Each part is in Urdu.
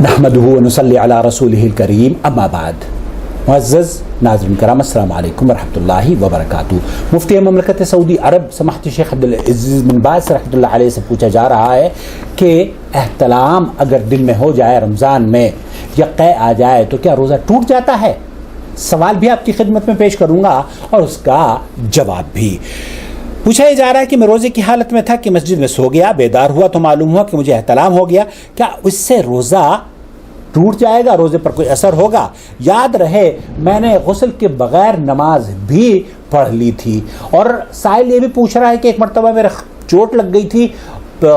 نحمدہ ونصلی علی رسولہ الکریم اما بعد. معزز ناظرین کرام، السلام علیکم ورحمۃ اللہ وبرکاتہ. مفتی مملکت سعودی عرب سماحت شیخ عبدالعزیز بن باز رحمۃ اللہ علیہ سے پوچھا جا رہا ہے کہ احتلام اگر دن میں ہو جائے رمضان میں یا قے آ جائے تو کیا روزہ ٹوٹ جاتا ہے؟ سوال بھی آپ کی خدمت میں پیش کروں گا اور اس کا جواب بھی. پوچھا یہ جا رہا ہے کہ میں روزے کی حالت میں تھا کہ مسجد میں سو گیا، بیدار ہوا تو معلوم ہوا کہ مجھے احتلام ہو گیا، کیا اس سے روزہ ٹوٹ جائے گا؟ روزے پر کوئی اثر ہوگا؟ یاد رہے میں نے غسل کے بغیر نماز بھی پڑھ لی تھی. اور سائل یہ بھی پوچھ رہا ہے کہ ایک مرتبہ میرے چوٹ لگ گئی تھی،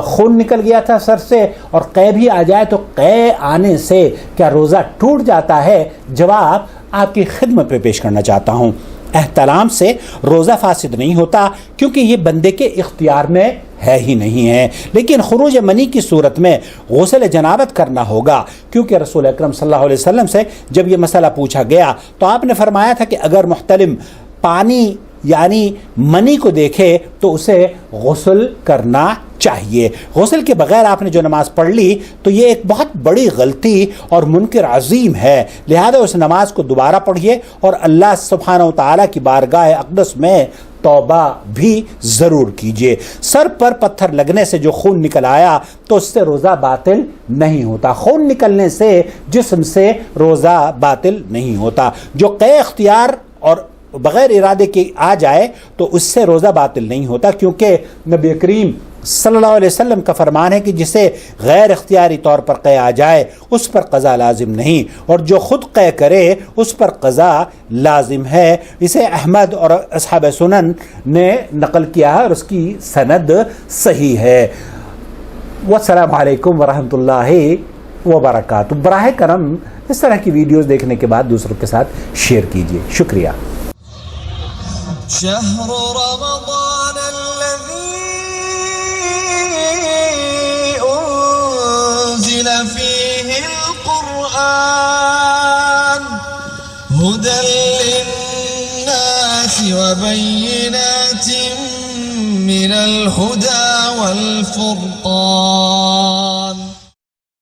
خون نکل گیا تھا سر سے اور قے بھی آ جائے تو قے آنے سے کیا روزہ ٹوٹ جاتا ہے؟ جواب آپ کی خدمت میں پیش کرنا چاہتا ہوں. احتلام سے روزہ فاسد نہیں ہوتا کیونکہ یہ بندے کے اختیار میں ہے ہی نہیں ہے، لیکن خروج منی کی صورت میں غسل جنابت کرنا ہوگا، کیونکہ رسول اکرم صلی اللہ علیہ وسلم سے جب یہ مسئلہ پوچھا گیا تو آپ نے فرمایا تھا کہ اگر محتلم پانی یعنی منی کو دیکھے تو اسے غسل کرنا چاہیے. غسل کے بغیر آپ نے جو نماز پڑھ لی تو یہ ایک بہت بڑی غلطی اور منکر عظیم ہے، لہذا اس نماز کو دوبارہ پڑھیے اور اللہ سبحانہ و تعالیٰ کی بارگاہ اقدس میں توبہ بھی ضرور کیجیے. سر پر پتھر لگنے سے جو خون نکل آیا تو اس سے روزہ باطل نہیں ہوتا. خون نکلنے سے جسم سے روزہ باطل نہیں ہوتا. جو قے اختیار اور بغیر ارادے کے آ جائے تو اس سے روزہ باطل نہیں ہوتا، کیونکہ نبی کریم صلی اللہ علیہ وسلم کا فرمان ہے کہ جسے غیر اختیاری طور پر قے آ جائے اس پر قضا لازم نہیں، اور جو خود قے کرے اس پر قضا لازم ہے. اسے احمد اور اصحاب سنن نے نقل کیا ہے اور اس کی سند صحیح ہے. والسلام علیکم ورحمۃ اللہ وبرکاتہ. براہ کرم اس طرح کی ویڈیوز دیکھنے کے بعد دوسروں کے ساتھ شیئر کیجیے. شکریہ. شهر رمضان الذي أنزل فيه القرآن هدى للناس وبينات من الهدى والفرقان